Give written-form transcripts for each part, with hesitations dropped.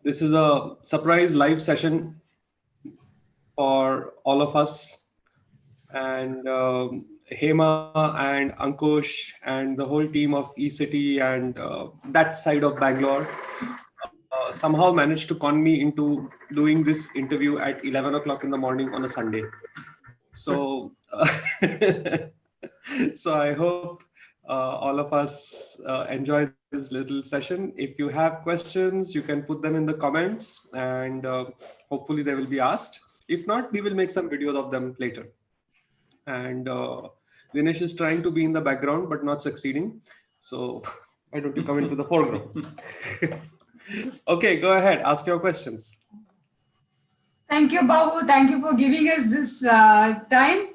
This is a surprise live session for all of us. And Hema and Ankush and the whole team of eCity and that side of Bangalore somehow managed to con me into doing this interview at 11 o'clock in the morning on a Sunday. So, so I hope all of us enjoy this little session. If you have questions, you can put them in the comments and hopefully they will be asked. If not, we will make some videos of them later. And Dinesh is trying to be in the background but not succeeding. So why don't you come into the foreground? Okay, go ahead. Ask your questions. Thank you, Babu. Thank you for giving us this time.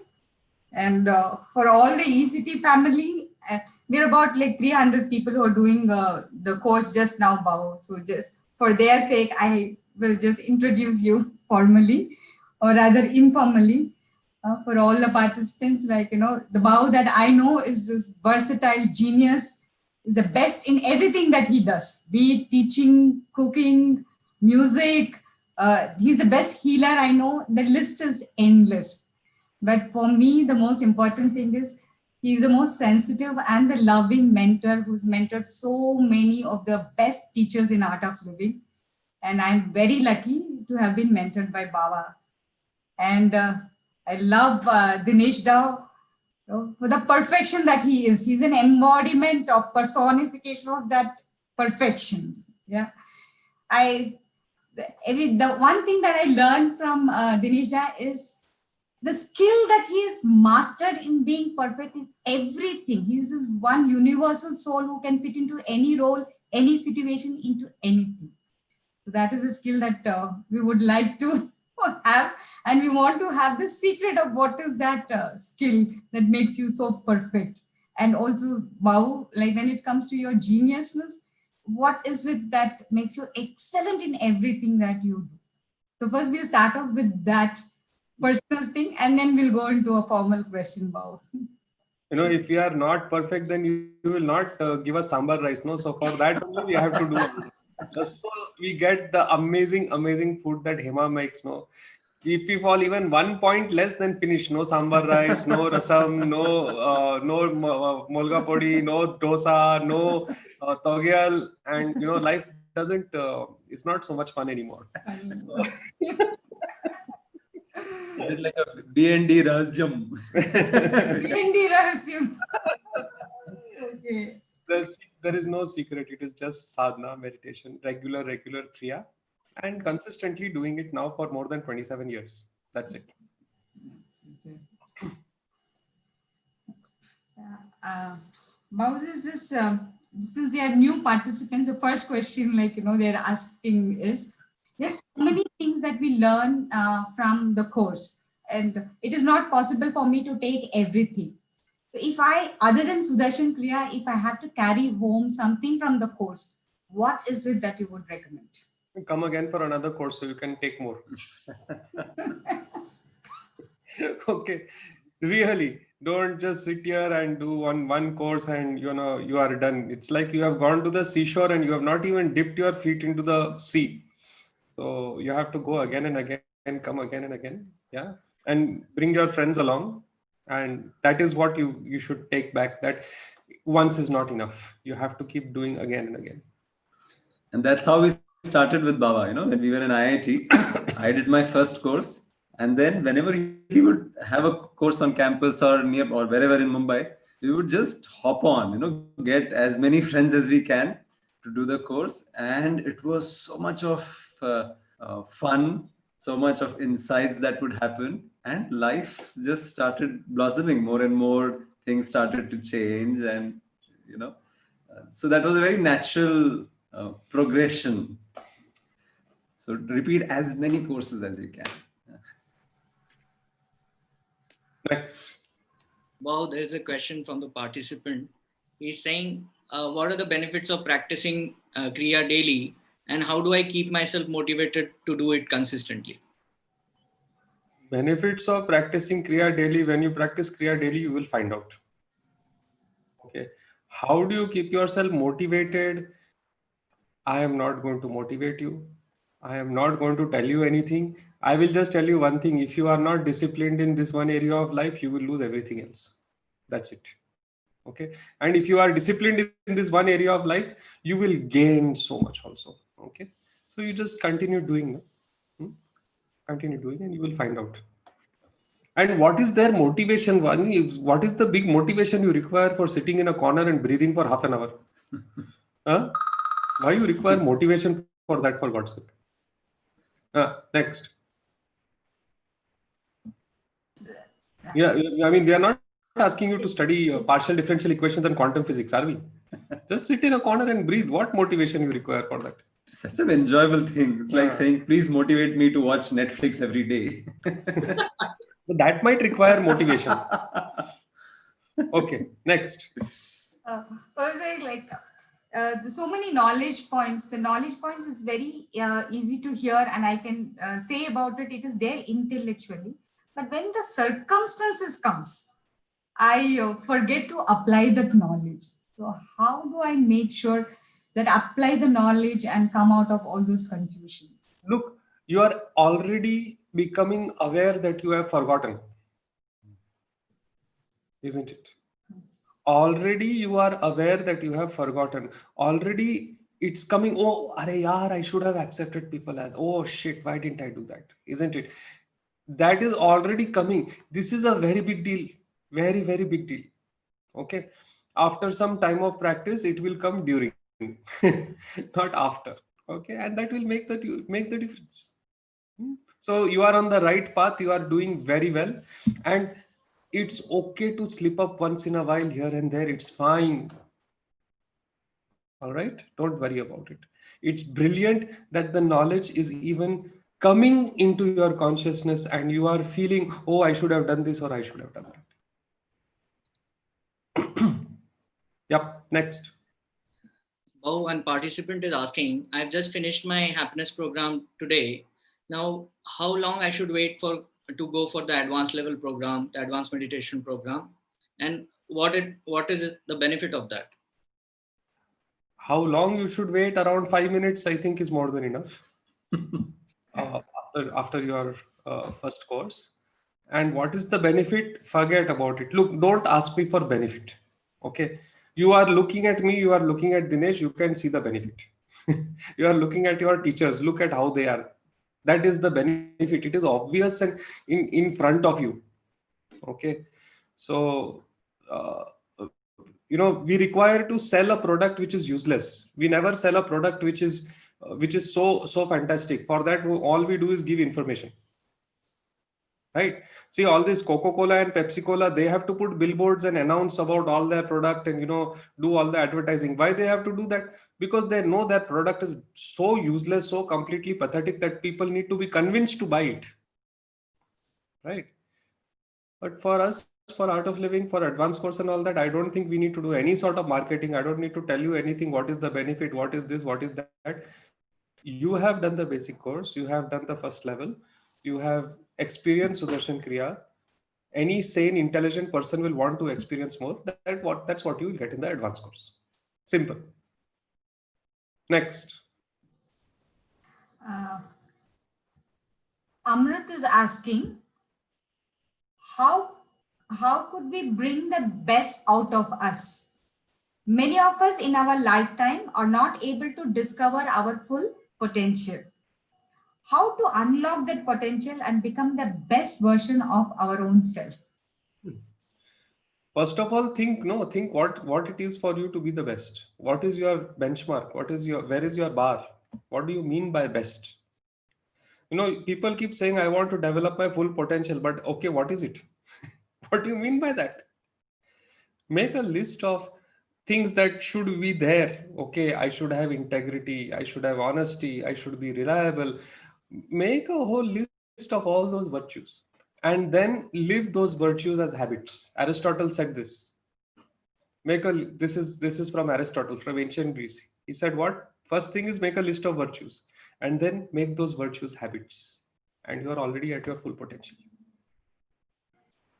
And for all the ECT family, we're about like 300 people who are doing the course just now, Babu. So just for their sake, I will just introduce you formally or rather informally. For all the participants, like, the Babu that I know is this versatile genius, is the best in everything that he does, be it teaching, cooking, music. He's the best healer I know. The list is endless. But for me, the most important thing is he's the most sensitive and the loving mentor who's mentored so many of the best teachers in art of living. And I'm very lucky to have been mentored by Bawa. And I love Dinesh Dow for the perfection that he is. He's an embodiment of personification of that perfection. Yeah. The one thing that I learned from Dinesh Da is the skill that he has mastered in being perfect in everything. He's this one universal soul who can fit into any role, any situation, into anything. So that is a skill that we would like to have, and we want to have the secret of what is that skill that makes you so perfect. And also, wow, like when it comes to your geniusness, what is it that makes you excellent in everything that you do? So first we'll start off with that personal thing, and then we'll go into a formal question, Wow. If we are not perfect, then you will not give us sambar rice, no? So for that only we have to do just so we get the amazing food that Hema makes, no? If we fall even 1 point less, then finish. No sambar rice, no rasam, no molga podi, no dosa, no togyal, and life doesn't. It's not so much fun anymore. So, Is it like a B&D Rahasyam? B&D Rahasyam. Okay. There is no secret. It is just sadhana, meditation, regular kriya, and consistently doing it now for more than 27 years. That's it. Mouse, this is their new participant. The first question, they're asking is, there's so many things that we learn from the course, and it is not possible for me to take everything. So if other than Sudarshan Kriya, if I had to carry home something from the course, what is it that you would recommend? Come again for another course so you can take more. Okay, really, don't just sit here and do one course and you are done. It's like you have gone to the seashore and you have not even dipped your feet into the sea. So you have to go again and again, come again and again, yeah, and bring your friends along. And that is what you should take back, that once is not enough. You have to keep doing again and again. And that's how we started with Bawa. When we were in IIT, I did my first course. And then whenever he would have a course on campus or near or wherever in Mumbai, we would just hop on, get as many friends as we can to do the course. And it was so much of fun, so much of insights that would happen. And life just started blossoming. More and more things started to change. And, so that was a very natural progression. So repeat as many courses as you can. Next. Wow, there's a question from the participant. He's saying, what are the benefits of practicing Kriya daily, and how do I keep myself motivated to do it consistently? Benefits of practicing Kriya daily. When you practice Kriya daily, you will find out. Okay. How do you keep yourself motivated? I am not going to motivate you. I am not going to tell you anything. I will just tell you one thing. If you are not disciplined in this one area of life, you will lose everything else. That's it. Okay. And if you are disciplined in this one area of life, you will gain so much also. Okay. So you just continue doing. Hmm? Continue doing and you will find out. And what is their motivation? What is the big motivation you require for sitting in a corner and breathing for half an hour? Huh? Why you require motivation for that, for God's sake? Next. Yeah, I mean, we are not asking you to study partial differential equations and quantum physics, are we? Just sit in a corner and breathe. What motivation you require for that? Such an enjoyable thing. It's like saying, please motivate me to watch Netflix every day. That might require motivation. Okay, next. I was saying, like, so many knowledge points. The knowledge points is very easy to hear, and I can say about it. It is there intellectually, but when the circumstances comes, I forget to apply that knowledge. So how do I make sure that apply the knowledge and come out of all those confusion? Look, you are already becoming aware that you have forgotten, isn't it? Already you are aware that you have forgotten. Already it's coming. Oh, arey yaar, I should have accepted people as. Oh shit, why didn't I do that? Isn't it? That is already coming. This is a very big deal. Very, very big deal. Okay. After some time of practice, it will come during, not after. Okay. And that will make the difference. So you are on the right path. You are doing very well. And it's okay to slip up once in a while here and there. It's fine. All right. Don't worry about it. It's brilliant that the knowledge is even coming into your consciousness and you are feeling, oh, I should have done this or I should have done that. Yep. Next. Oh, one participant is asking, I've just finished my happiness program today. Now, how long I should wait for to go for the advanced level program, the advanced meditation program, and what is the benefit of that? How long you should wait? Around 5 minutes, I think, is more than enough. After your first course. And what is the benefit? Forget about it. Look, don't ask me for benefit. Okay. You are looking at me, you are looking at Dinesh, you can see the benefit. You are looking at your teachers, look at how they are. That is the benefit. It is obvious and in front of you. Okay. So, we require to sell a product which is useless. We never sell a product which is so fantastic. For that, all we do is give information. Right? See, all this Coca-Cola and Pepsi-Cola, they have to put billboards and announce about all their product and, do all the advertising. Why they have to do that? Because they know their product is so useless, so completely pathetic that people need to be convinced to buy it. Right? But for us, for Art of Living, for advanced course and all that, I don't think we need to do any sort of marketing. I don't need to tell you anything. What is the benefit? What is this? What is that? You have done the basic course. You have done the first level. You have experienced Sudarshan Kriya. Any sane, intelligent person will want to experience more. That's what you will get in the advanced course. Simple. Next. Amrit is asking, how could we bring the best out of us? Many of us in our lifetime are not able to discover our full potential. How to unlock that potential and become the best version of our own self? First of all, think what it is for you to be the best. What is your benchmark? Where is your bar? What do you mean by best? People keep saying, I want to develop my full potential, but okay, what is it? What do you mean by that? Make a list of things that should be there. Okay, I should have integrity, I should have honesty, I should be reliable. Make a whole list of all those virtues and then live those virtues as habits. Aristotle said this. This is from Aristotle, from ancient Greece. He said what? First thing is make a list of virtues and then make those virtues habits. And you are already at your full potential.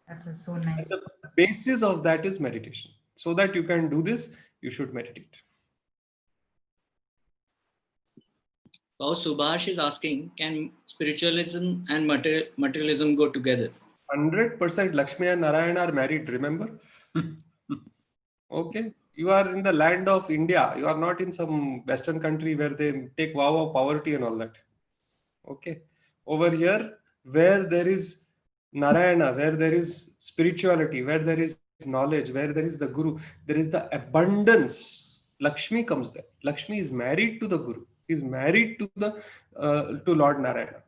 That was so nice. And the basis of that is meditation. So that you can do this, you should meditate. Now Subhash is asking, can spiritualism and materialism go together? 100% Lakshmi and Narayana are married, remember? Okay. You are in the land of India. You are not in some Western country where they take vow of poverty and all that. Okay. Over here, where there is Narayana, where there is spirituality, where there is knowledge, where there is the Guru, there is the abundance. Lakshmi comes there. Lakshmi is married to the Guru. Is married to the to Lord Narayana.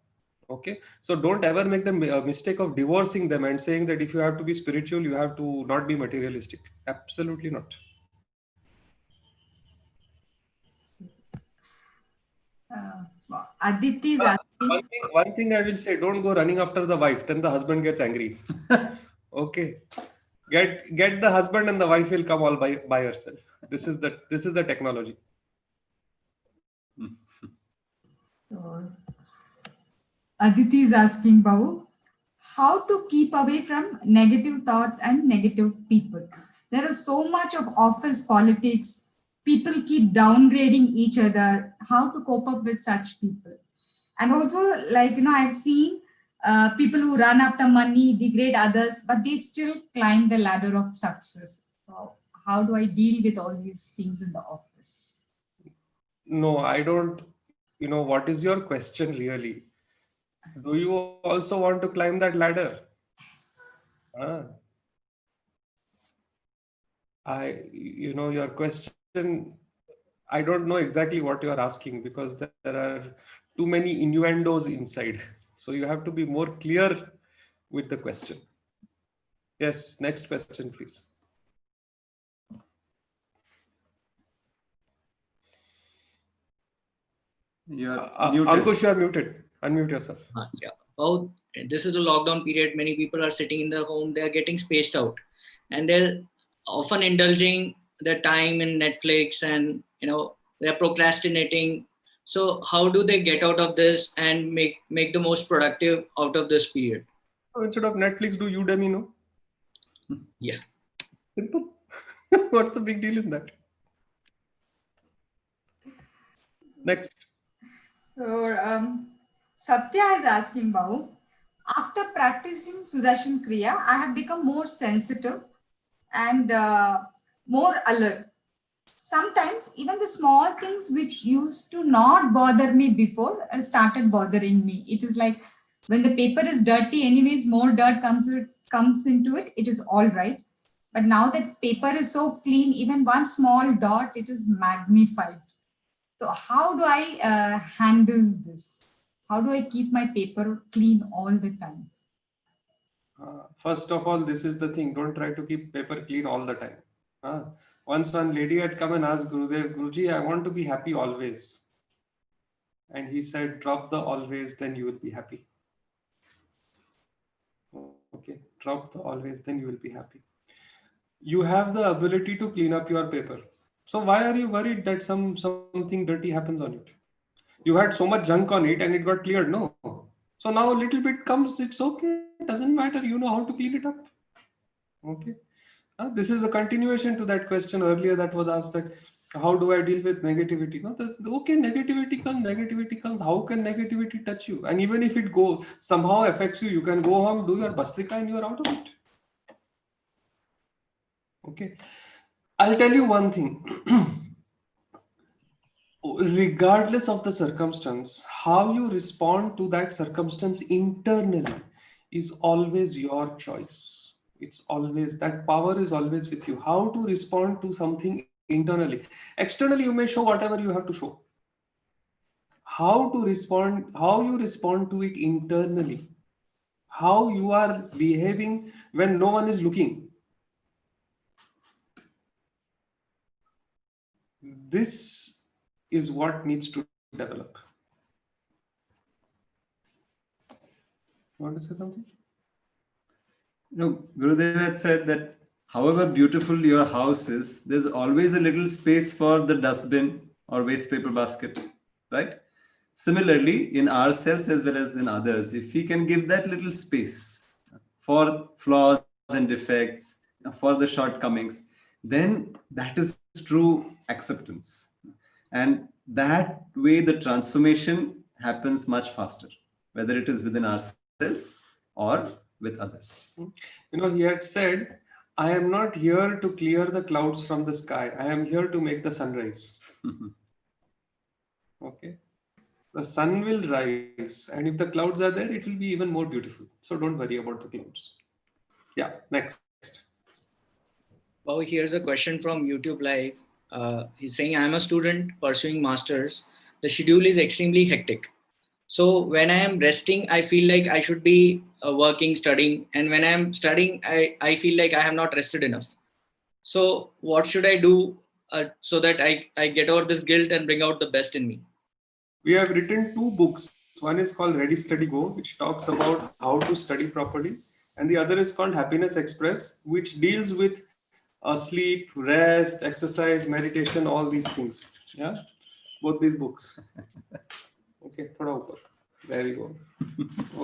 Okay, so don't ever make the mistake of divorcing them and saying that if you have to be spiritual, you have to not be materialistic. Absolutely not. Aditi is One asking. thing, one thing I will say: don't go running after the wife. Then the husband gets angry. Okay, get the husband and the wife will come all by herself. This is the technology. So, Aditi is asking, Babu, how to keep away from negative thoughts and negative people. There is so much of office politics. People keep downgrading each other. How to cope up with such people? And also, like, I've seen people who run after money, degrade others, but they still climb the ladder of success. So how do I deal with all these things in the office? No, I don't. What is your question really? Do you also want to climb that ladder? Ah, your question, I don't know exactly what you are asking because there are too many innuendos inside. So you have to be more clear with the question. Yes, next question, please. You're muted. Ankush, you are muted. Unmute yourself. Yeah. Oh, this is a lockdown period. Many people are sitting in their home. They are getting spaced out, and they're often indulging their time in Netflix, and they're procrastinating. So how do they get out of this and make the most productive out of this period? So instead of Netflix, do Udemy, no? Yeah. Simple. What's the big deal in that? Next. So, Satya is asking, Babu, after practicing Sudarshan Kriya, I have become more sensitive and more alert. Sometimes even the small things which used to not bother me before started bothering me. It is like when the paper is dirty, anyways, more dirt comes into it. It is all right. But now that paper is so clean, even one small dot, it is magnified. So how do I handle this? How do I keep my paper clean all the time? First of all, this is the thing. Don't try to keep paper clean all the time. Once one lady had come and asked Gurudev, Guruji, I want to be happy always. And he said, drop the always, then you will be happy. Okay, drop the always, then you will be happy. You have the ability to clean up your paper. So why are you worried that something dirty happens on it? You had so much junk on it and it got cleared. No. So now a little bit comes, it's okay. It doesn't matter. You know how to clean it up. Okay. This is a continuation to that question earlier that was asked, that how do I deal with negativity? No, okay, negativity comes. How can negativity touch you? And even if it somehow affects you, you can go home, do your bastrika and you are out of it. Okay. I'll tell you one thing. Regardless of the circumstance, how you respond to that circumstance internally is always your choice. It's always, that power is always with you. How to respond to something internally. Externally, you may show whatever you have to show. How you respond to it internally. How you are behaving when no one is looking. This is what needs to develop. You want to say something? No, Gurudev had said that however beautiful your house is, there's always a little space for the dustbin or waste paper basket, right? Similarly, in ourselves as well as in others, if we can give that little space for flaws and defects, for the shortcomings, then that is true acceptance. And that way the transformation happens much faster, whether it is within ourselves or with others. He had said, I am not here to clear the clouds from the sky. I am here to make the sunrise. Okay. The sun will rise, and if the clouds are there, it will be even more beautiful. So don't worry about the clouds. Yeah, next. Well, here's a question from YouTube Live. He's saying, I'm a student pursuing masters. The schedule is extremely hectic. So when I am resting, I feel like I should be working, studying. And when I am studying, I feel like I have not rested enough. So what should I do so that I get over this guilt and bring out the best in me? We have written 2 books. One is called Ready, Study, Go, which talks about how to study properly. And the other is called Happiness Express, which deals with sleep, rest, exercise, meditation, all these things. Yeah, both these books. Okay, thoda upar. There you go.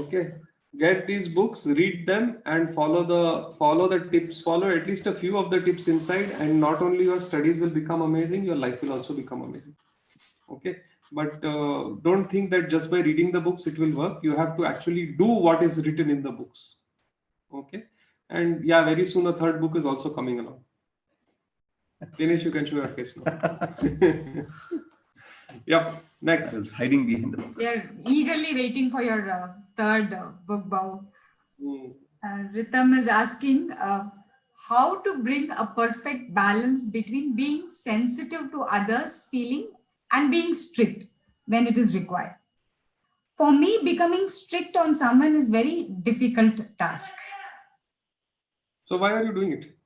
Okay, get these books, read them, and follow the tips. Follow at least a few of the tips inside, and not only your studies will become amazing, your life will also become amazing. Okay, but don't think that just by reading the books it will work. You have to actually do what is written in the books. Okay, and yeah, very soon a 3rd book is also coming along. Dinesh, you can show your face now. Yep, next. I was hiding behind the book. We are eagerly waiting for your 3rd book, Bawa. Ritam is asking how to bring a perfect balance between being sensitive to others' feeling and being strict when it is required. For me, becoming strict on someone is very difficult task. So why are you doing it?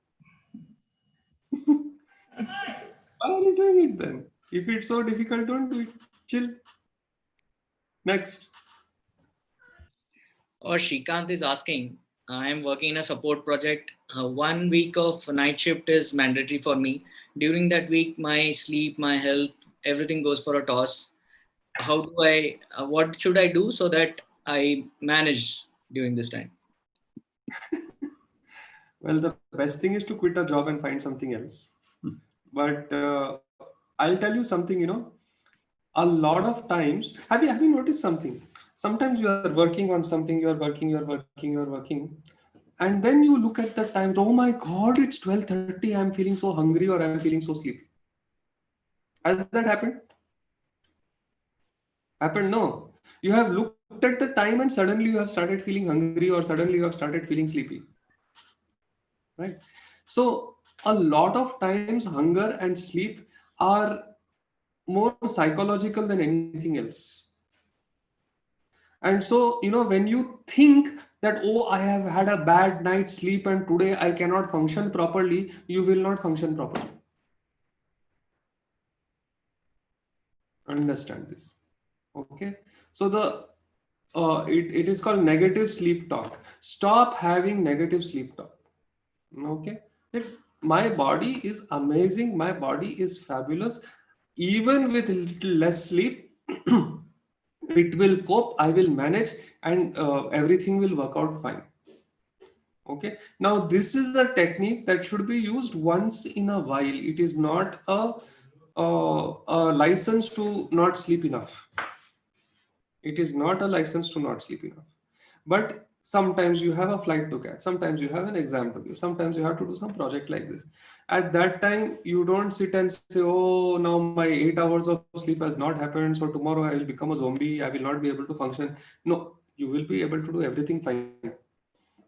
Why are you doing it then? If it's so difficult, don't do it. Chill. Next. Or Shrikant is asking, I am working in a support project. 1 week of night shift is mandatory for me. During that week, my sleep, my health, everything goes for a toss. How do what should I do so that I manage during this time? Well, the best thing is to quit a job and find something else. But I'll tell you something, a lot of times, have you noticed something? Sometimes you are working on something, you're working. And then you look at the time, oh my God, it's 12:30, I'm feeling so hungry or I'm feeling so sleepy. Has that happened? Happened? No. You have looked at the time and suddenly you have started feeling hungry or suddenly you have started feeling sleepy. Right? So a lot of times hunger and sleep are more psychological than anything else. And so, when you think that, oh, I have had a bad night's sleep and today I cannot function properly, you will not function properly. Understand this. Okay. So it is called negative sleep talk. Stop having negative sleep talk. Okay. My body is amazing. My body is fabulous. Even with a little less sleep, it will cope, I will manage, and everything will work out fine. Okay. Now, this is a technique that should be used once in a while. It is not a license to not sleep enough. It is not a license to not sleep enough. But sometimes you have a flight to catch. Sometimes you have an exam to give. Sometimes you have to do some project like this. At that time, you don't sit and say, oh, now my 8 hours of sleep has not happened. So tomorrow I will become a zombie. I will not be able to function. No, you will be able to do everything fine.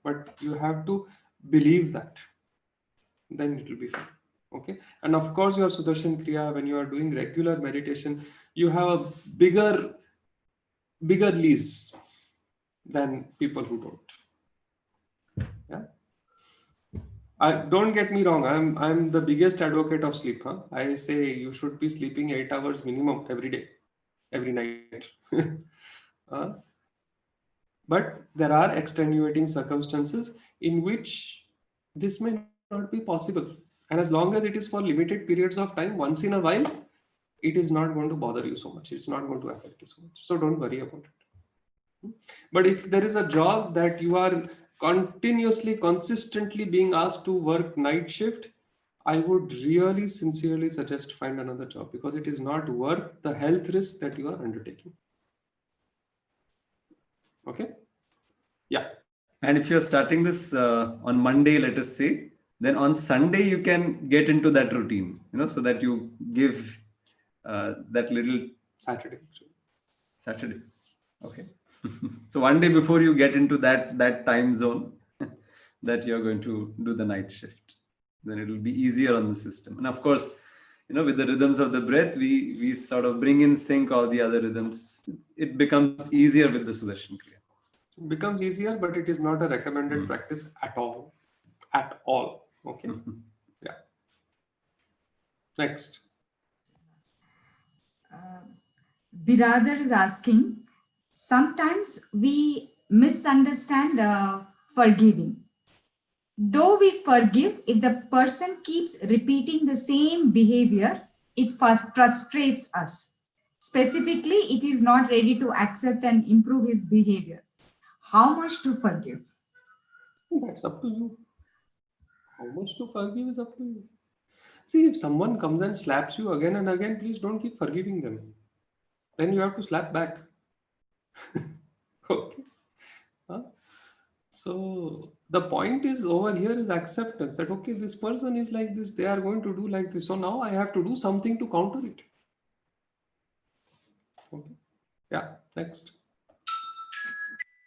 But you have to believe that. Then it will be fine. Okay. And of course, your Sudarshan Kriya, when you are doing regular meditation, you have a bigger lease than people who don't. Yeah. Don't get me wrong. I'm the biggest advocate of sleep. I say you should be sleeping 8 hours minimum every day, every night. But there are extenuating circumstances in which this may not be possible. And as long as it is for limited periods of time, once in a while, it is not going to bother you so much. It's not going to affect you so much. So don't worry about it. But if there is a job that you are consistently being asked to work night shift, I would really sincerely suggest find another job, because it is not worth the health risk that you are undertaking. Okay? Yeah. And if you're starting this on Monday, let us say, then on Sunday you can get into that routine, so that you give that little Saturday. Saturday. Okay. So one day before you get into that time zone that you're going to do the night shift, then it will be easier on the system. And of course, with the rhythms of the breath, we sort of bring in sync all the other rhythms. It becomes easier with the Sudarshan Kriya. It becomes easier, but it is not a recommended practice at all. At all. Okay. Yeah. Next. Biradar is asking, sometimes we misunderstand forgiving. Though we forgive, if the person keeps repeating the same behavior, it frustrates us. Specifically, if he is not ready to accept and improve his behavior. How much to forgive? That's up to you. How much to forgive is up to you. See, if someone comes and slaps you again and again, please don't keep forgiving them. Then you have to slap back. Okay. Huh? So the point is over here is acceptance, that okay, this person is like this, they are going to do like this. So now I have to do something to counter it. Okay. Yeah. Next.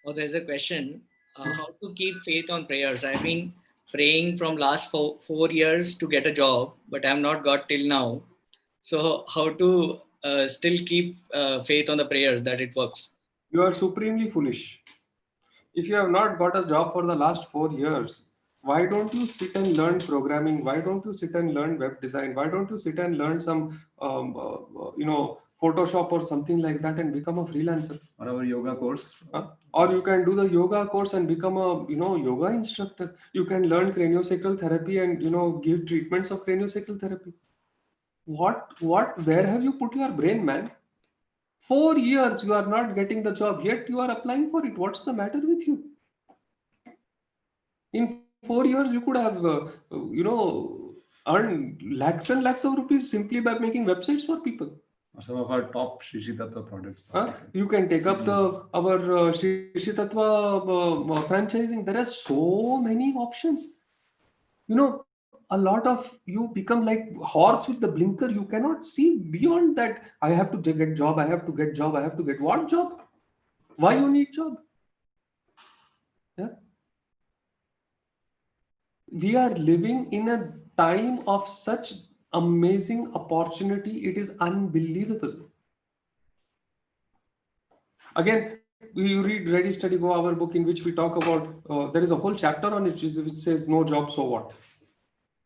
Oh, there's a question. How to keep faith on prayers? I've been praying from last four years to get a job, but I've not got till now. So how to still keep faith on the prayers that it works? You are supremely foolish. If you have not got a job for the last 4 years, why don't you sit and learn programming? Why don't you sit and learn web design? Why don't you sit and learn some, Photoshop or something like that and become a freelancer? Or our yoga course. Or you can do the yoga course and become a, yoga instructor. You can learn craniosacral therapy and, give treatments of craniosacral therapy. Where have you put your brain, man? 4 years you are not getting the job, yet you are applying for it. What's the matter with you? In 4 years, you could have, earned lakhs and lakhs of rupees simply by making websites for people. Or some of our top Shri Shri Tattva products. You can take up our Shri Shri Tattva franchising. There are so many options. A lot of you become like horse with the blinker. You cannot see beyond that. I have to get job. I have to get job. I have to get what job? Why you need job? Yeah. We are living in a time of such amazing opportunity. It is unbelievable. Again, you read Ready Steady Go, our book, in which we talk about, there is a whole chapter on it which says no job, so what?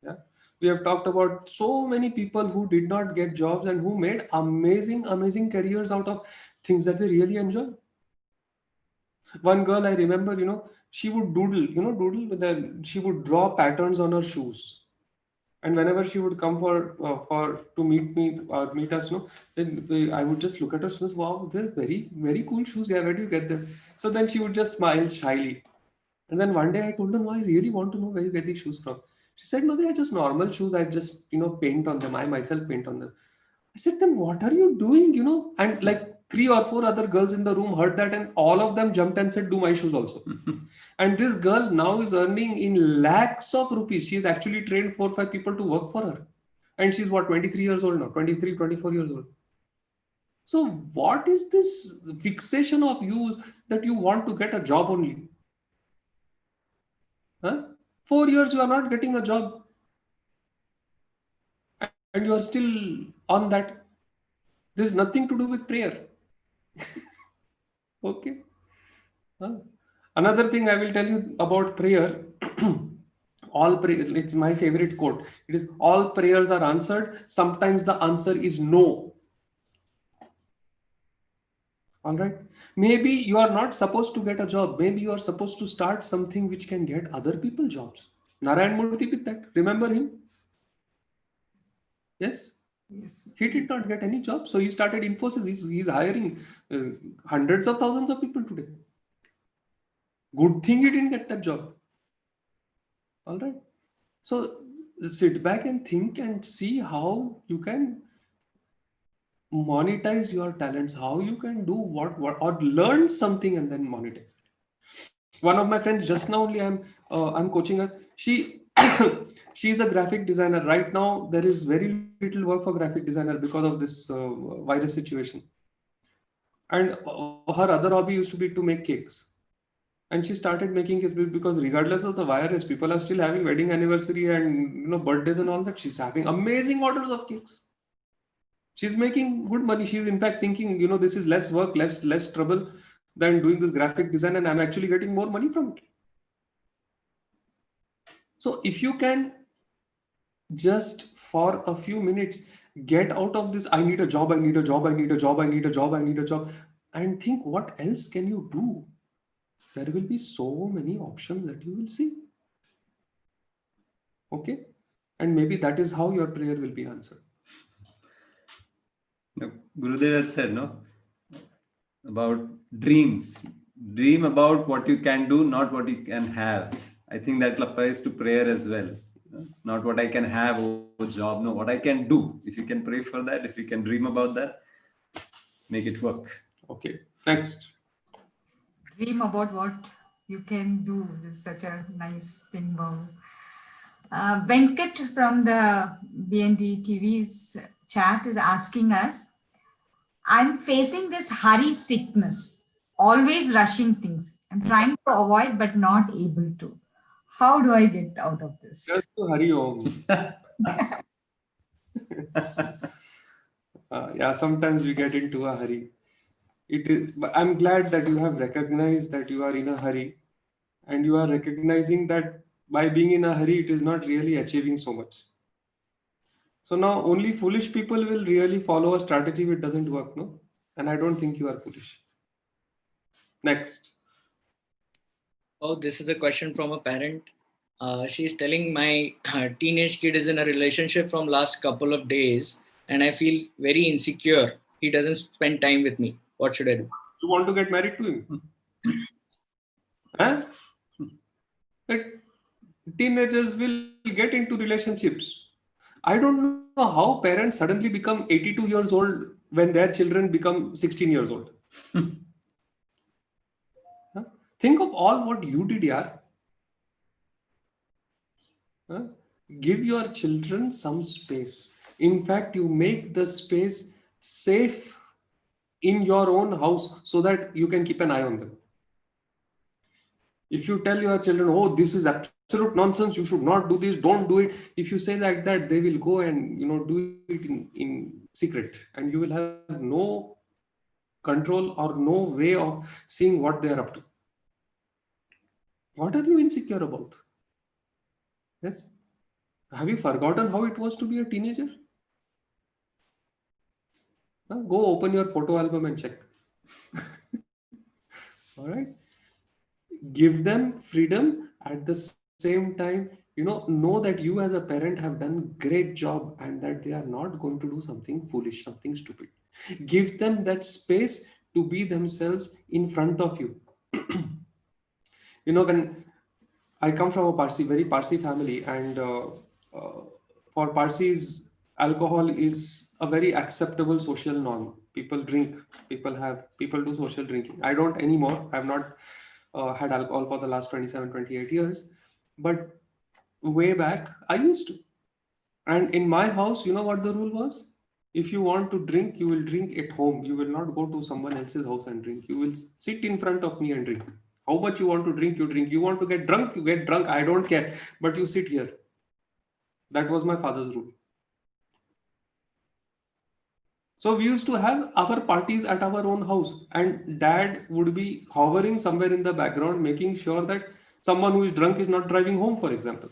Yeah. We have talked about so many people who did not get jobs and who made amazing careers out of things that they really enjoy. One girl I remember, she would doodle, she would draw patterns on her shoes. And whenever she would come for to meet me or meet us, then I would just look at her shoes. Wow, they're very, very cool shoes. Yeah, where do you get them? So then she would just smile shyly. And then one day I told her, no, I really want to know where you get these shoes from. She said, no, they are just normal shoes. I just, paint on them. I myself paint on them. I said, then what are you doing, And like 3 or 4 other girls in the room heard that, and all of them jumped and said, do my shoes also. And this girl now is earning in lakhs of rupees. She has actually trained 4 or 5 people to work for her. And she's 23 years old now, 23, 24 years old. So what is this fixation of you that you want to get a job only? Huh? 4 years you are not getting a job. And you are still on that. This is nothing to do with prayer. Okay. Another thing I will tell you about prayer. It's my favorite quote. It is, all prayers are answered. Sometimes the answer is no. All right. Maybe you are not supposed to get a job. Maybe you are supposed to start something which can get other people jobs. Narayan Murthy did that. Remember him? Yes. Yes. He did not get any job. So he started Infosys. He's hiring hundreds of thousands of people today. Good thing he didn't get that job. All right. So sit back and think and see how you can monetize your talents, how you can do what or learn something and then monetize. One of my friends just now only I'm coaching her. She is a graphic designer. Right now there is very little work for graphic designer because of this virus situation. And her other hobby used to be to make cakes. And she started making cakes because regardless of the virus, people are still having wedding anniversary and birthdays and all that. She's having amazing orders of cakes. She's making good money. She's in fact thinking, this is less work, less trouble than doing this graphic design, and I'm actually getting more money from it. So if you can just for a few minutes get out of this, I need a job, I need a job, I need a job, I need a job, I need a job, and think what else can you do? There will be so many options that you will see. Okay? And maybe that is how your prayer will be answered. Gurudev had said, no, about dreams. Dream about what you can do, not what you can have. I think that applies to prayer as well. Not what I can have or job, no, what I can do. If you can pray for that, if you can dream about that, make it work. Okay, next. Dream about what you can do is such a nice thing, Babu. Venkat from the BND TV's chat is asking us, I'm facing this hurry sickness, always rushing things. I'm trying to avoid but not able to. How do I get out of this? Just to hurry home. Yeah, sometimes we get into a hurry. I'm glad that you have recognized that you are in a hurry, and you are recognizing that by being in a hurry, it is not really achieving so much. So now only foolish people will really follow a strategy which doesn't work, no? And I don't think you are foolish. Next. Oh, this is a question from a parent. She's telling my teenage kid is in a relationship from last couple of days, and I feel very insecure. He doesn't spend time with me. What should I do? You want to get married to him? Huh? That teenagers will get into relationships. I don't know how parents suddenly become 82 years old when their children become 16 years old. Huh? Think of all what you did, yaar. Huh? Give your children some space. In fact, you make the space safe in your own house so that you can keep an eye on them. If you tell your children, oh, this is absolute nonsense, you should not do this, don't do it. If you say like that, they will go and do it in secret, and you will have no control or no way of seeing what they are up to. What are you insecure about? Yes. Have you forgotten how it was to be a teenager? Go open your photo album and check. All right. Give them freedom. At the same time, know that you as a parent have done great job and that they are not going to do something foolish, something stupid. Give them that space to be themselves in front of you. When I come from a very Parsi family, and for Parsis, alcohol is a very acceptable social norm. People drink, people do social drinking. I don't anymore. I've not had alcohol for the last 27, 28 years. But way back, I used to. And in my house, you know what the rule was? If you want to drink, you will drink at home. You will not go to someone else's house and drink. You will sit in front of me and drink. How much you want to drink, you drink. You want to get drunk, you get drunk. I don't care. But you sit here. That was my father's rule. So we used to have our parties at our own house, and dad would be hovering somewhere in the background, making sure that someone who is drunk is not driving home, for example.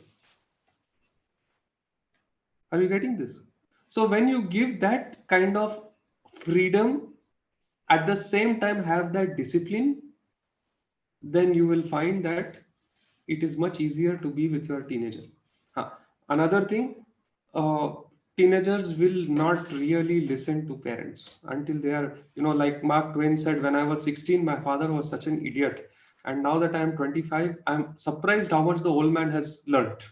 Are you getting this? So when you give that kind of freedom, at the same time have that discipline, then you will find that it is much easier to be with your teenager. Another thing, teenagers will not really listen to parents until they are, like Mark Twain said, when I was 16, my father was such an idiot. And now that I am 25, I'm surprised how much the old man has learned.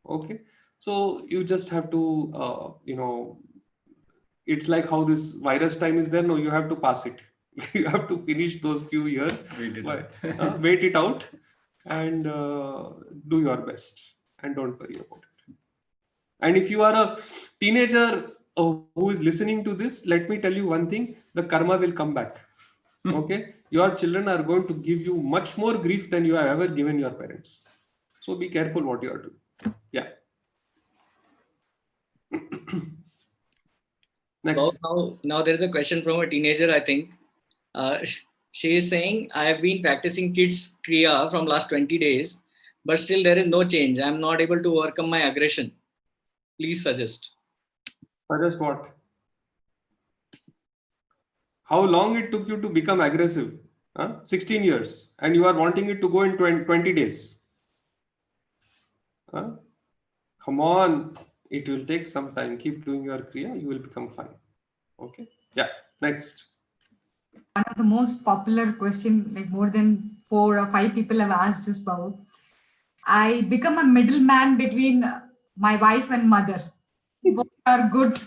Okay, so you just have to, it's like how this virus time is there. No, you have to pass it. You have to finish those few years, wait it out, and do your best, and don't worry about it. And if you are a teenager who is listening to this, let me tell you one thing: the karma will come back. Okay, your children are going to give you much more grief than you have ever given your parents. So be careful what you are doing. Yeah. Well, Next. now there is a question from a teenager, I think. She is saying, I have been practicing kids Kriya from last 20 days, but still there is no change. I am not able to overcome my aggression. Please suggest. Suggest what? How long it took you to become aggressive? 16 years. And you are wanting it to go in 20 days. Huh? Come on. It will take some time. Keep doing your Kriya. You will become fine. Okay. Yeah. Next. One of the most popular question, like more than 4 or 5 people have asked this, Babu. I become a middleman between my wife and mother. Both are good,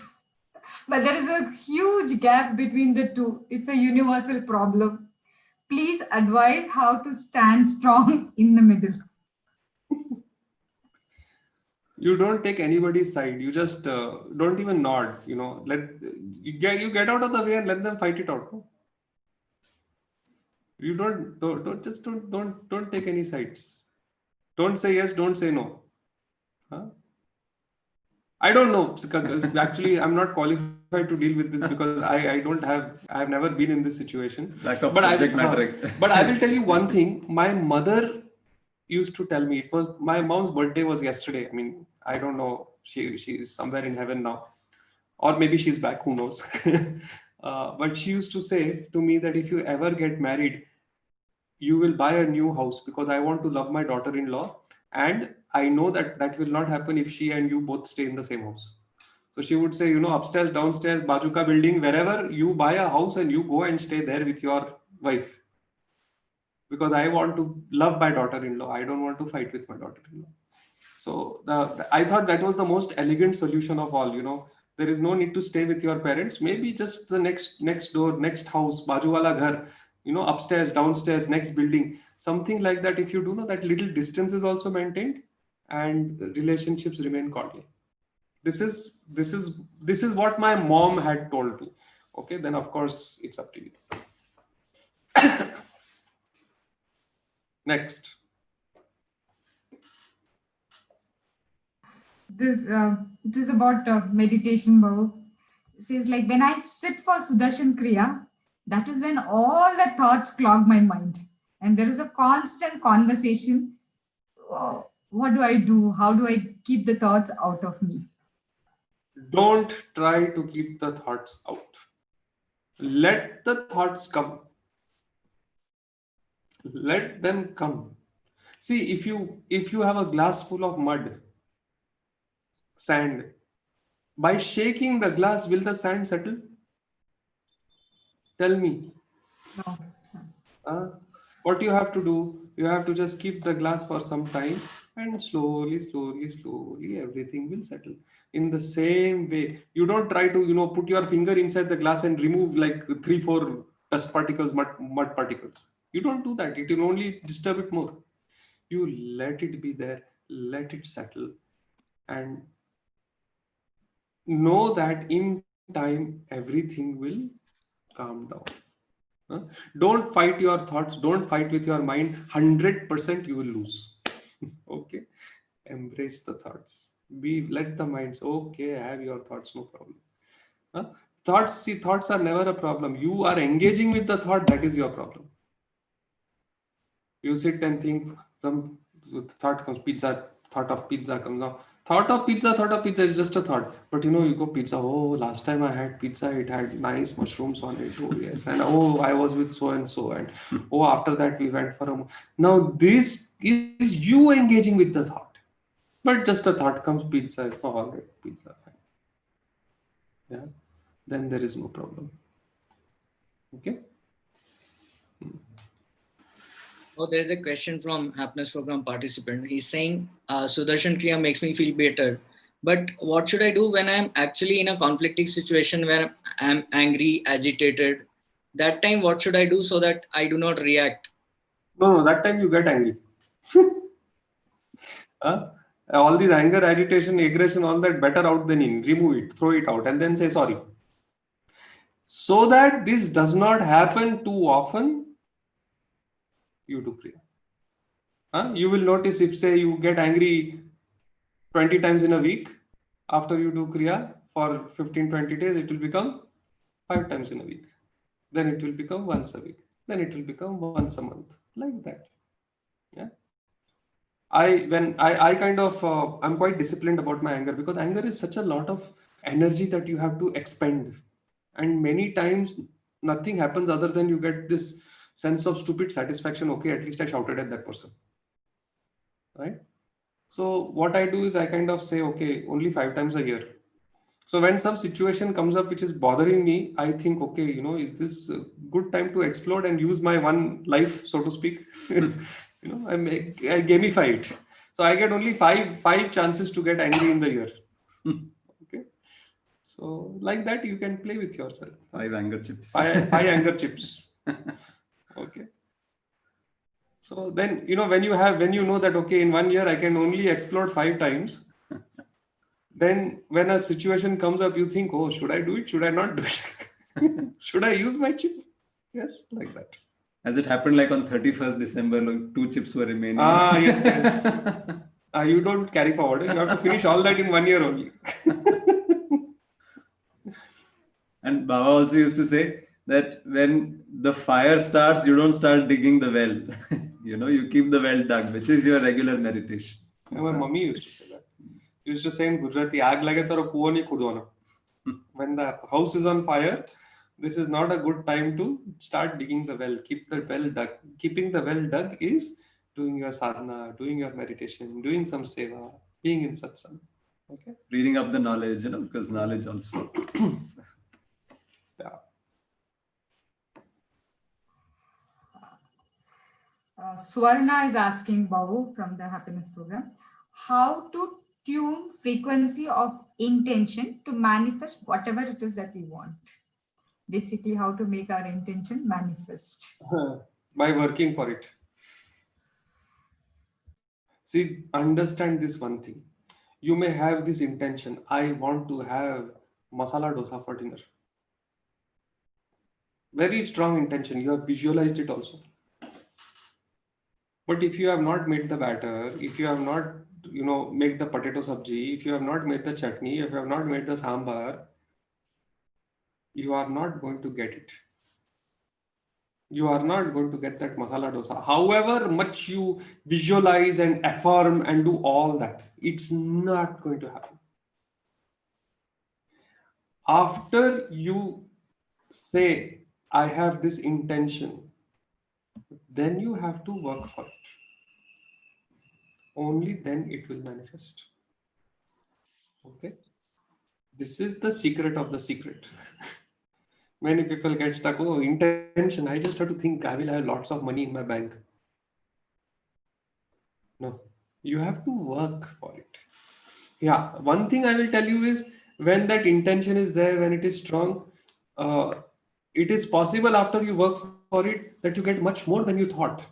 but there is a huge gap between the two. It's a universal problem. Please advise how to stand strong in the middle. You don't take anybody's side. You just don't even nod. Let you get out of the way and let them fight it out. No? You don't take any sides. Don't say yes. Don't say no. Huh? I don't know. Actually, I'm not qualified to deal with this because I've never been in this situation. Lack of But subject matter. But I will tell you one thing. My mother used to tell me, it was my mom's birthday was yesterday. I mean, I don't know. She's somewhere in heaven now, or maybe she's back. Who knows? But she used to say to me that if you ever get married, you will buy a new house because I want to love my daughter-in-law, and I know that that will not happen if she and you both stay in the same house. So she would say, upstairs, downstairs, Bajuka building, wherever you buy a house and you go and stay there with your wife. Because I want to love my daughter-in-law. I don't want to fight with my daughter-in-law. So I thought that was the most elegant solution of all. There is no need to stay with your parents. Maybe just the next door, next house, Bajuwala ghar, upstairs, downstairs, next building, something like that. If you do know that little distance is also maintained and relationships remain cordial. This is what my mom had told me. Okay, then of course it's up to you. Next. It is about meditation, Babu. It says like when I sit for Sudarshan Kriya, that is when all the thoughts clog my mind, and there is a constant conversation. Oh, what do I do? How do I keep the thoughts out of me? Don't try to keep the thoughts out. Let the thoughts come. Let them come. See, if you have a glass full of mud, sand, by shaking the glass, will the sand settle? Tell me. No. What you have to do, you have to just keep the glass for some time, and slowly, everything will settle. In the same way, you don't try to, put your finger inside the glass and remove like 3-4 dust particles, mud particles. You don't do that. It will only disturb it more. You let it be there, let it settle, and know that in time everything will calm down. Don't fight your thoughts, don't fight with your mind. 100% you will lose. Okay, embrace the thoughts. Let the minds, okay, have your thoughts, no problem. Thoughts are never a problem. You are engaging with the thought, that is your problem. You sit and think, some thought comes, thought of pizza comes now. Thought of pizza is just a thought. But you go pizza, oh, last time I had pizza, it had nice mushrooms on it. Oh, yes. And oh, I was with so and so. And oh, after that, we went for a. Now, this is you engaging with the thought. But just a thought comes, pizza is all right, pizza. Fine. Yeah. Then there is no problem. Okay. Oh, there's a question from Happiness Program participant. He's saying, Sudarshan Kriya makes me feel better. But what should I do when I'm actually in a conflicting situation where I'm angry, agitated? That time, what should I do so that I do not react? No, that time you get angry. Huh? All these anger, agitation, aggression, all that, better out than in. Remove it, throw it out, and then say sorry. So that this does not happen too often, you do Kriya. You will notice if, say, you get angry 20 times in a week, after you do Kriya for 15-20 days, it will become 5 times in a week. Then it will become once a week. Then it will become once a month. Like that. Yeah. I kind of I'm quite disciplined about my anger, because anger is such a lot of energy that you have to expend, and many times nothing happens other than you get this sense of stupid satisfaction. Okay, at least I shouted at that person, right? So what I do is I kind of say, okay, only 5 times a year. So when some situation comes up which is bothering me, I think, okay, is this a good time to explode and use my one life, so to speak? I gamify it. So I get only five chances to get angry in the year. Okay. So like that, you can play with yourself. 5 anger chips. Five anger chips. Okay. So then, when you know that, okay, in 1 year I can only explode 5 times. Then when a situation comes up, you think, oh, should I do it? Should I not do it? Should I use my chip? Yes, like that. As it happened like on 31st December, like 2 chips were remaining. Yes. You don't carry forward. You have to finish all that in 1 year only. And Baba also used to say that when the fire starts, you don't start digging the well. You keep the well dug, which is your regular meditation. My mommy used to say that. She used to say in Gujarati, "Aag lage taro kuo nahi khudwana." When the house is on fire, this is not a good time to start digging the well. Keep the well dug. Keeping the well dug is doing your sadhana, doing your meditation, doing some seva, being in satsang. Okay. Reading up the knowledge, because knowledge also. Yeah. Swarna is asking Babu from the Happiness Program, how to tune frequency of intention to manifest whatever it is that we want. Basically, how to make our intention manifest. By working for it. See, understand this one thing. You may have this intention, I want to have masala dosa for dinner. Very strong intention. You have visualized it also. But if you have not made the batter, if you have not, make the potato sabji, if you have not made the chutney, if you have not made the sambar, you are not going to get it. You are not going to get that masala dosa. However much you visualize and affirm and do all that, it's not going to happen. After you say, I have this intention, then you have to work for it. Only then it will manifest. Okay? This is the secret of the secret. Many people get stuck, oh, intention, I just have to think I will have lots of money in my bank. No, you have to work for it. Yeah, one thing I will tell you is, when that intention is there, when it is strong, it is possible after you work for it that you get much more than you thought.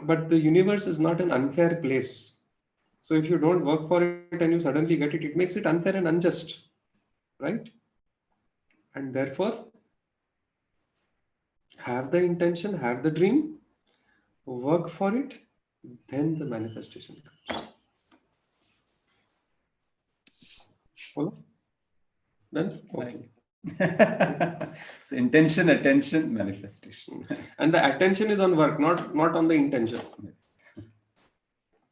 But the universe is not an unfair place. So if you don't work for it and you suddenly get it, it makes it unfair and unjust, right? And therefore, have the intention, have the dream, work for it, then the manifestation comes. Follow? Then? Okay. So intention, attention, manifestation. And the attention is on work, not on the intention.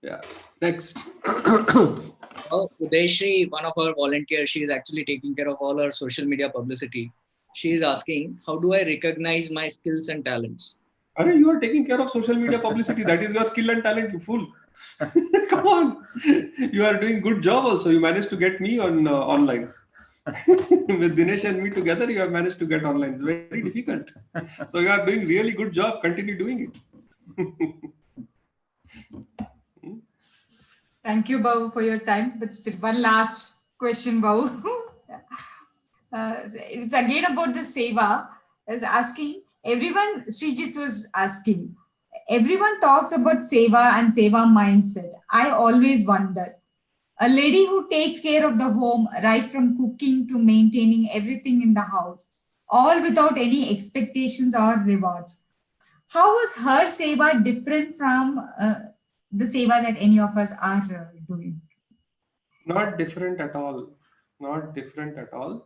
Yeah. Next. Oh, Udeshri, one of our volunteers, she is actually taking care of all our social media publicity. She is asking, how do I recognize my skills and talents? You are taking care of social media publicity. That is your skill and talent, you fool. Come on. You are doing good job also. You managed to get me on online. With Dinesh and me together, you have managed to get online. It's very difficult. So you are doing really good job. Continue doing it. Thank you, Babu, for your time. But still, one last question, Babu. It's again about the seva. Is asking everyone. Srijit was asking. Everyone talks about seva and seva mindset. I always wonder. A lady who takes care of the home, right from cooking to maintaining everything in the house, all without any expectations or rewards. How was her seva different from the seva that any of us are doing? Not different at all. Not different at all.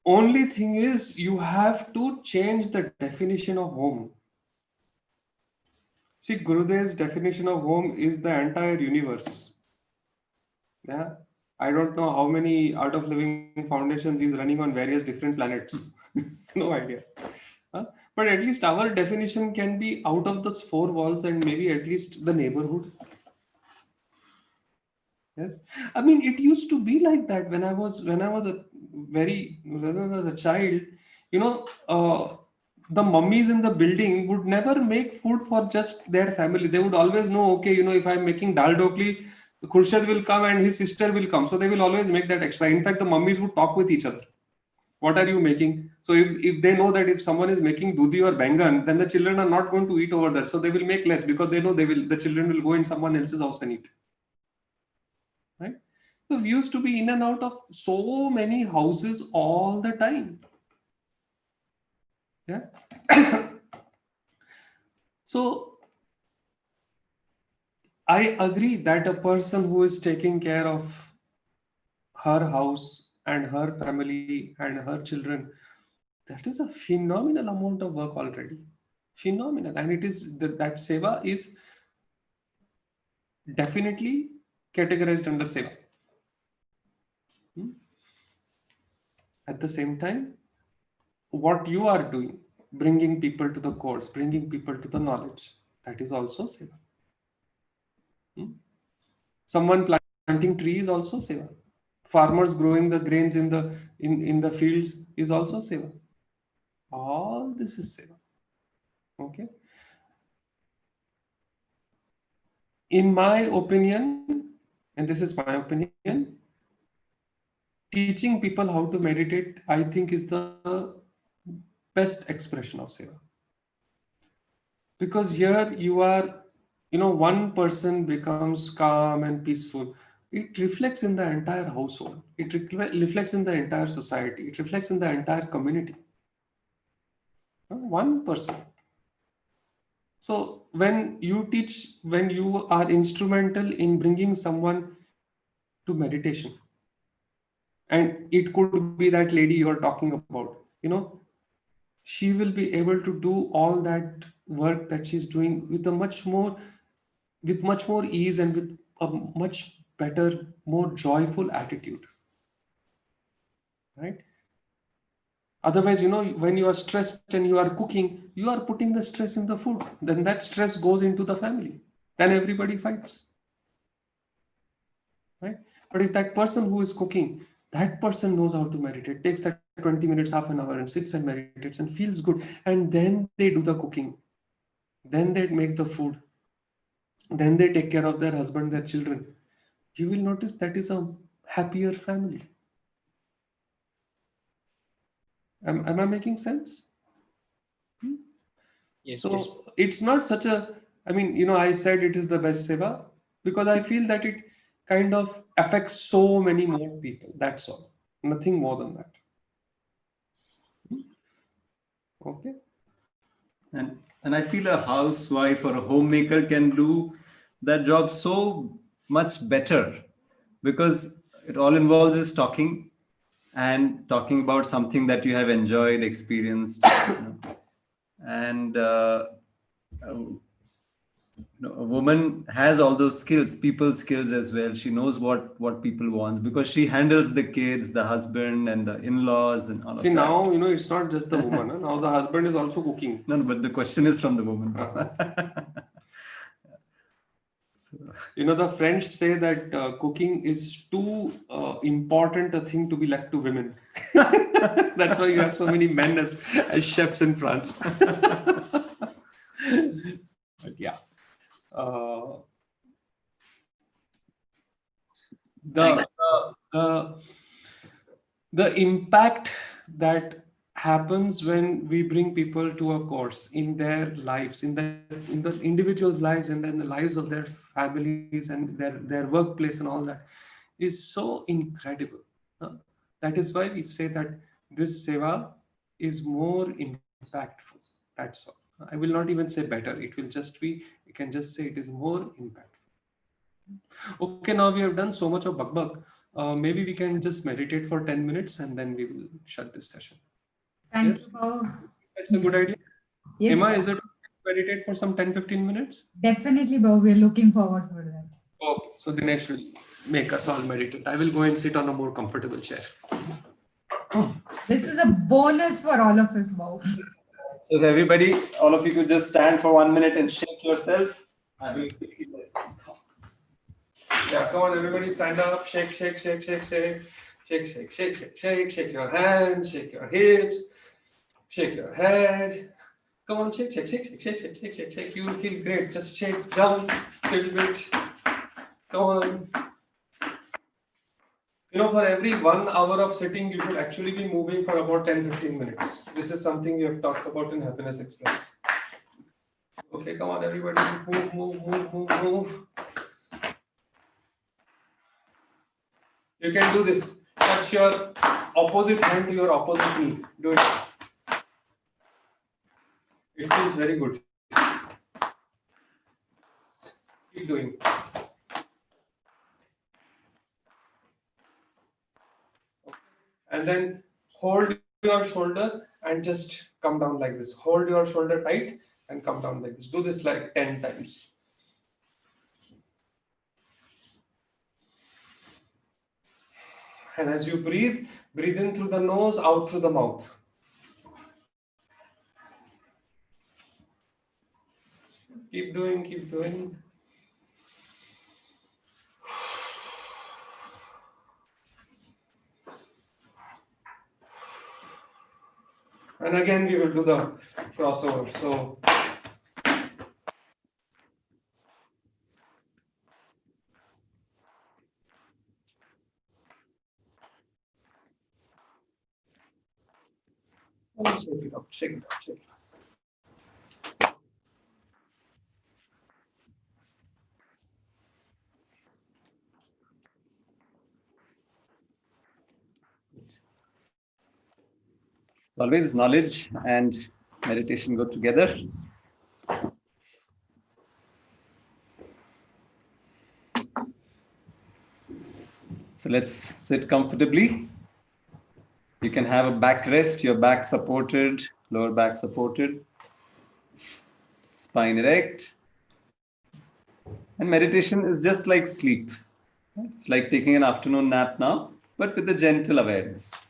Only thing is, you have to change the definition of home. See, Gurudev's definition of home is the entire universe. Yeah. I don't know how many Art of Living foundations he's running on various different planets. No idea. Huh? But at least our definition can be out of those four walls and maybe at least the neighborhood. Yes. I mean, it used to be like that when I was a child, you know, the mummies in the building would never make food for just their family. They would always know, okay, you know, if I'm making dal dokli, Khurshed will come and his sister will come. So they will always make that extra. In fact, the mummies would talk with each other. What are you making? So if they know that if someone is making dudhi or bangan, then the children are not going to eat over there. So they will make less because they know the children will go in someone else's house and eat. Right? So we used to be in and out of so many houses all the time. Yeah. So I agree that a person who is taking care of her house and her family and her children, that is a phenomenal amount of work already. Phenomenal. And it is that seva is definitely categorized under seva. At the same time, what you are doing, bringing people to the course, bringing people to the knowledge, that is also seva. Someone planting trees is also seva. Farmers growing the grains in the fields is also seva. All this is seva. Okay. In my opinion, and this is my opinion, teaching people how to meditate, I think, is the best expression of seva. Because here you are, you know, one person becomes calm and peaceful. It reflects in the entire household. It reflects in the entire society. It reflects in the entire community. One person. So when you teach, when you are instrumental in bringing someone to meditation, and it could be that lady you are talking about, you know, she will be able to do all that work that she's doing with much more ease and with a much better, more joyful attitude. Right? Otherwise, you know, when you are stressed and you are cooking, you are putting the stress in the food. Then that stress goes into the family. Then everybody fights. Right? But if that person who is cooking, that person knows how to meditate, takes that 20 minutes, half an hour and sits and meditates and feels good. And then they do the cooking. Then they make the food. Then they take care of their husband, their children. You will notice that is a happier family. Am I making sense? Yes. So Yes. it's not such a, I mean, you know, I said it is the best seva because I feel that it kind of affects so many more people. That's all. Nothing more than that. Okay. And I feel a housewife or a homemaker can do that job so much better because it all involves is talking and talking about something that you have enjoyed, experienced, you know. And a woman has all those skills, people skills as well. She knows what people wants because she handles the kids, the husband, and the in-laws, and all See, of that. now, you know, it's not just the woman. Huh? Now the husband is also cooking. No, but the question is from the woman. The French say that cooking is too important a thing to be left to women. That's why you have so many men as chefs in France. But yeah. Uh, the, the the impact that happens when we bring people to a course in their lives, in the individuals' lives, and then the lives of their families and their workplace and all that, is so incredible. huh? That is why we say that this seva is more impactful. That's all. I will not even say better. It will just be, you can just say it is more impactful. Okay, now we have done so much of bug. Maybe we can just meditate for 10 minutes and then we will shut this session. Thank Yes? you, Babu. That's a good idea. Yes, Emma, is it meditate for some 10-15 minutes? definitely, Babu. We're looking forward for that. Okay, so Dinesh will make us all meditate. I will go and sit on a more comfortable chair. This is a bonus for all of us, Babu. So if everybody, all of you could just stand for 1 minute and shake yourself. I will take it. Yeah, come on, everybody stand up, shake, shake, shake, shake, shake, shake, shake, shake, shake, shake, shake your hands, shake your hips, shake your head. Come on, shake, shake, shake, shake, shake, shake, shake, shake, shake. You will feel great. Just shake, jump a little bit. Come on. For every 1 hour of sitting, you should actually be moving for about 10-15 minutes. This is something we have talked about in Happiness Express. Okay, come on, everybody. Move, move, move, move, move. You can do this. Touch your opposite hand to your opposite knee. Do it. It feels very good. Keep doing. And then hold your shoulder and just come down like this. Hold your shoulder tight and come down like this. Do this like 10 times. And as you breathe, breathe in through the nose, out through the mouth. Keep doing, keep doing. And again, we will do the crossover. So, shake it up, shake it up, shake it up. So always knowledge and meditation go together. So let's sit comfortably. You can have a back rest, your back supported, lower back supported, spine erect. And meditation is just like sleep. It's like taking an afternoon nap now, but with a gentle awareness.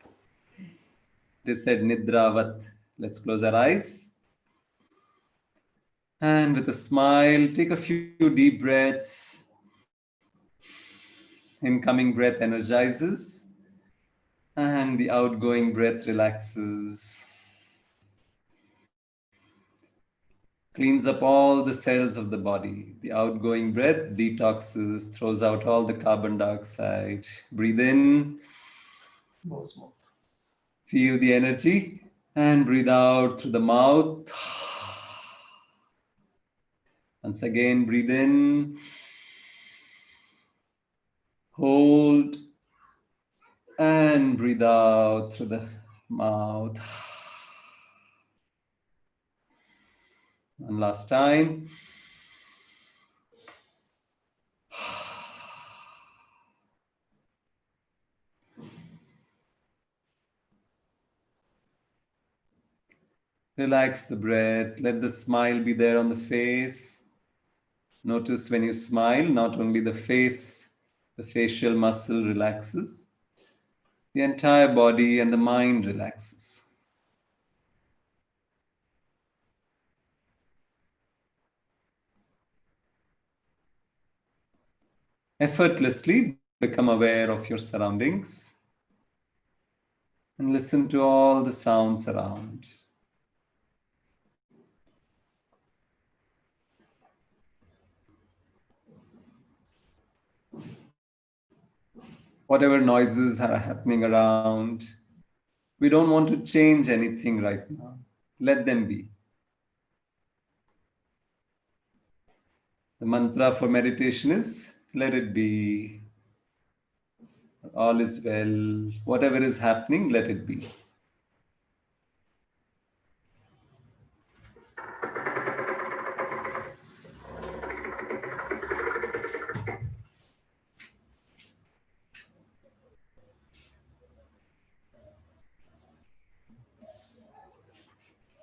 It is said nidravat. Let's close our eyes. And with a smile, take a few deep breaths. Incoming breath energizes, and the outgoing breath relaxes. Cleans up all the cells of the body. The outgoing breath detoxes, throws out all the carbon dioxide. Breathe in. Feel the energy and breathe out through the mouth. Once again, breathe in. Hold and breathe out through the mouth. One last time. Relax the breath. Let the smile be there on the face. Notice when you smile, not only the face, the facial muscle relaxes. The entire body and the mind relaxes. Effortlessly become aware of your surroundings and listen to all the sounds around. Whatever noises are happening around, we don't want to change anything right now. Let them be. The mantra for meditation is let it be. All is well. Whatever is happening, let it be.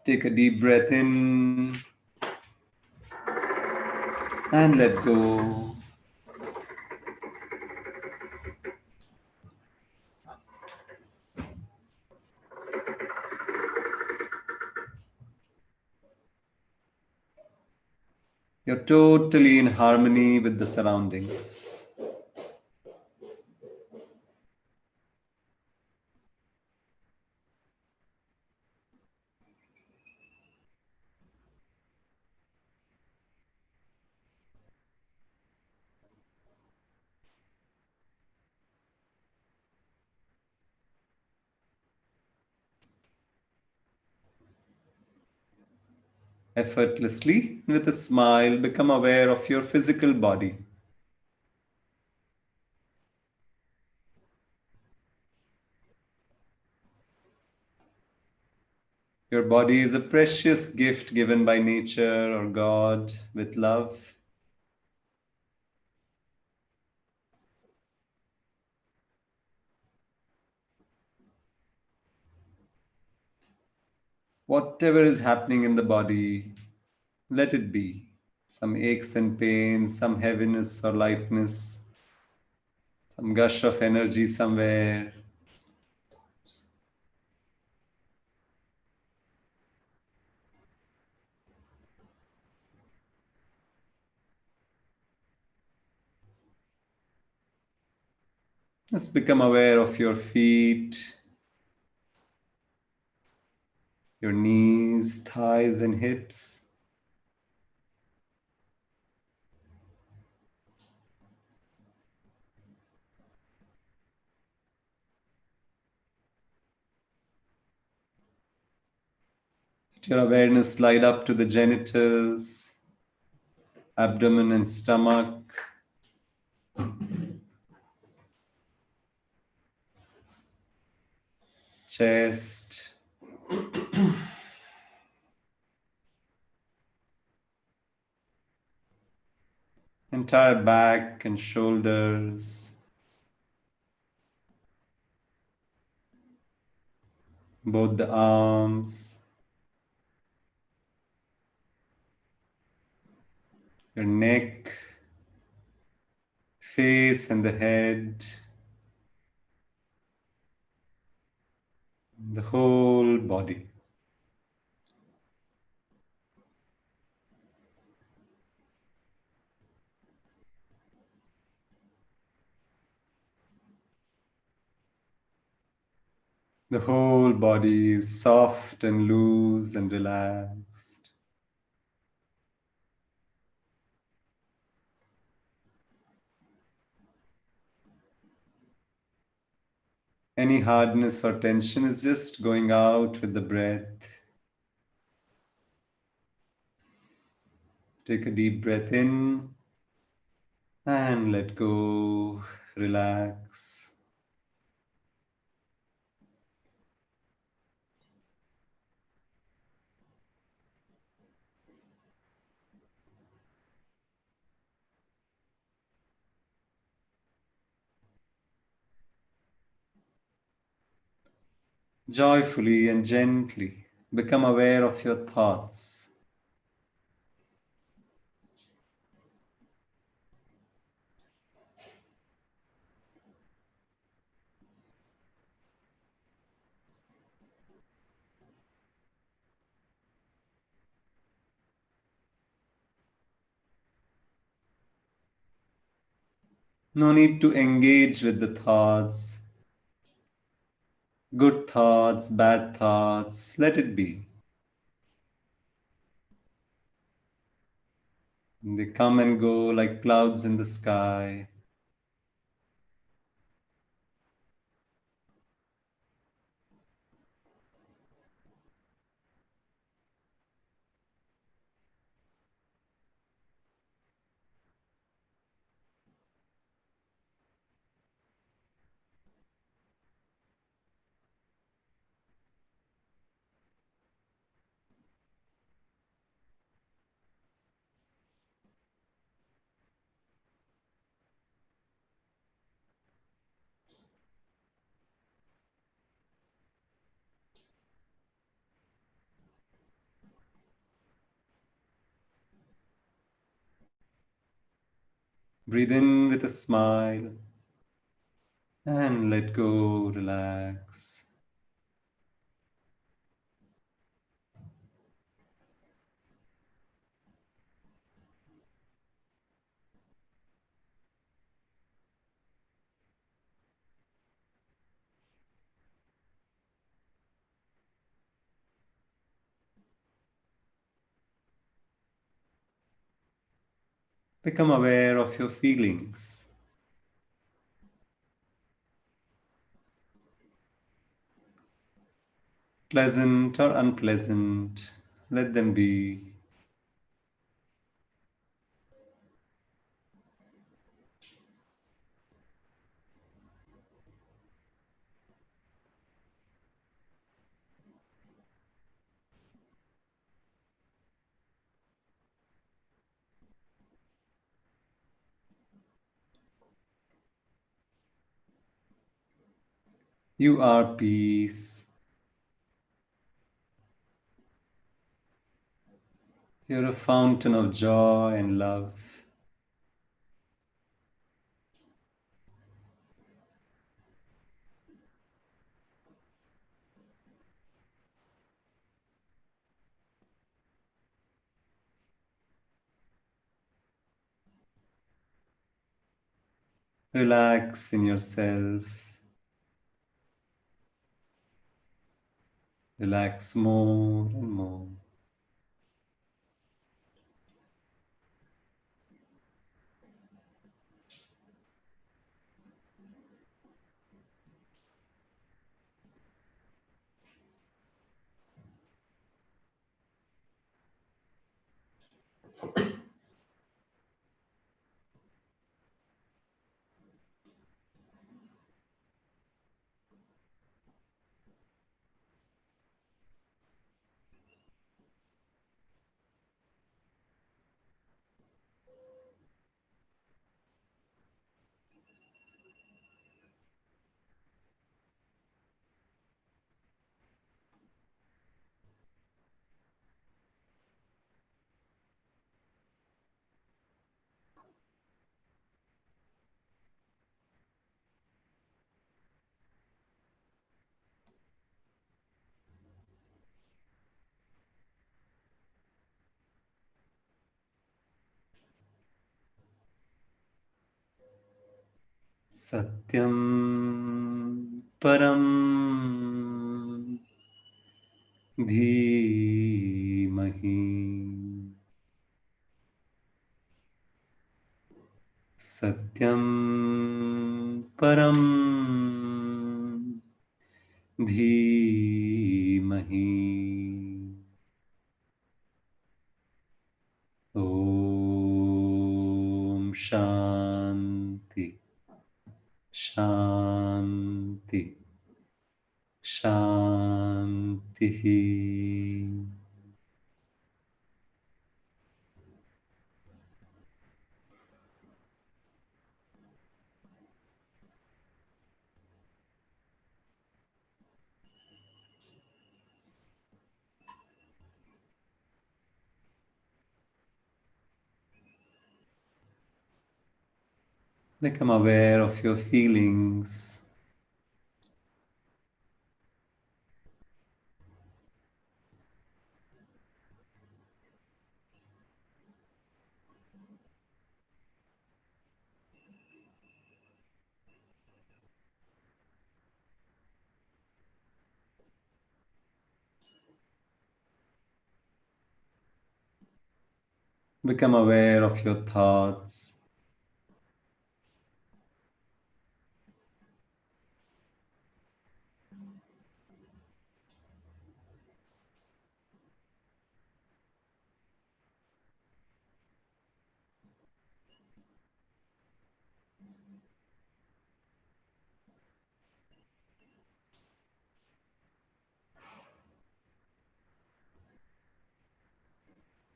Take a deep breath in and let go. You're totally in harmony with the surroundings. Effortlessly, with a smile, become aware of your physical body. Your body is a precious gift given by nature or God with love. Whatever is happening in the body, let it be. Some aches and pains, some heaviness or lightness, some gush of energy somewhere. Just become aware of your feet, your knees, thighs, and hips. Let your awareness slide up to the genitals, abdomen, and stomach. Chest, entire back and shoulders, both the arms, your neck, face, and the head, the whole body. The whole body is soft and loose and relaxed. Any hardness or tension is just going out with the breath. Take a deep breath in and let go. Relax. Joyfully and gently become aware of your thoughts. No need to engage with the thoughts. Good thoughts, bad thoughts, let it be. They come and go like clouds in the sky. Breathe in with a smile and let go, relax. Become aware of your feelings, pleasant or unpleasant. Let them be. You are peace. You're a fountain of joy and love. Relax in yourself. Relax more and more. Satyam Param Dhimahi. Satyam Param Dhimahi. Om Shanti Shanti Shanti. Become aware of your feelings. Become aware of your thoughts.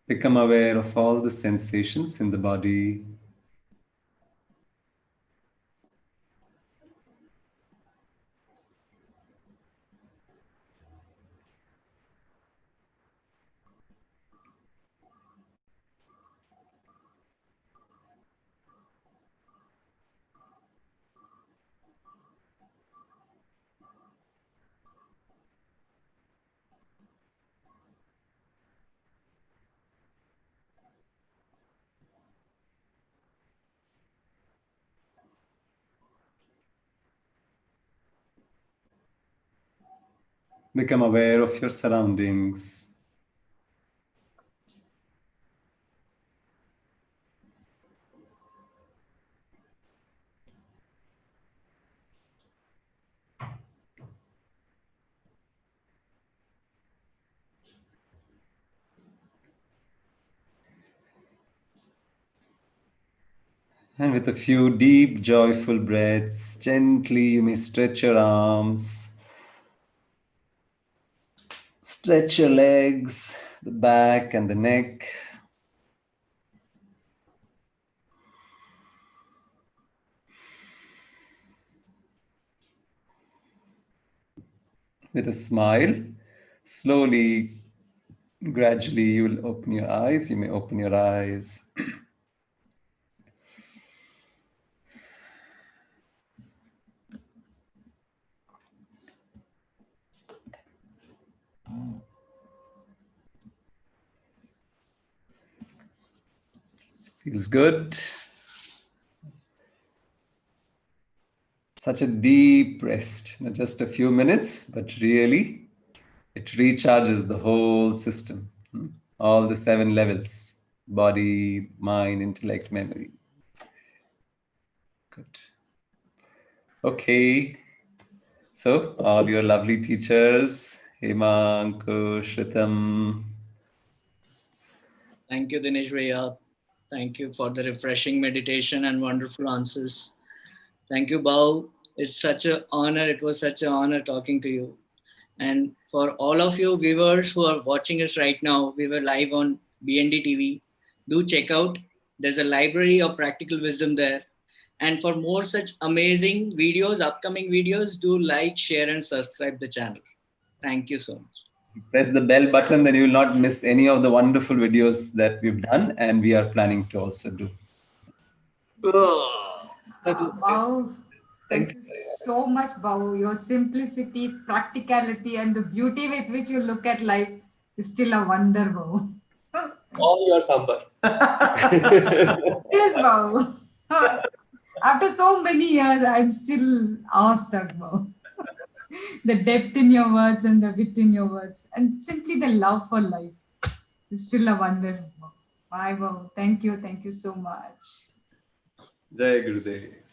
Become aware of all the sensations in the body. Become aware of your surroundings. And with a few deep, joyful breaths, gently you may stretch your arms, stretch your legs, the back and the neck. With a smile, slowly, gradually, you will open your eyes. You may open your eyes. Feels good. Such a deep rest, not just a few minutes, but really, it recharges the whole system. All the 7 levels: body, mind, intellect, memory. Good. Okay. So, all your lovely teachers, Hema, Ankush, Ritam. Thank you, Dinesh Bhaiya. Thank you for the refreshing meditation and wonderful answers. Thank you, Bao. It's such an honor. It was such an honor talking to you. And for all of you viewers who are watching us right now, we were live on BND TV. Do check out. There's a library of practical wisdom there. And for more such amazing videos, upcoming videos, do like, share, and subscribe the channel. Thank you so much. Press the bell button, then you will not miss any of the wonderful videos that we've done and we are planning to also do. That was Wow. Thank Thank you so much, Babu. Your simplicity, practicality, and the beauty with which you look at life is still a wonder, Babu. all your sambar. Yes, Babu. After so many years, I'm still awestruck, Babu. The depth in your words and the wit in your words, and simply the love for life is still a wonder. Bye, Babu. Thank you. Thank you so much. Jai Gurudev.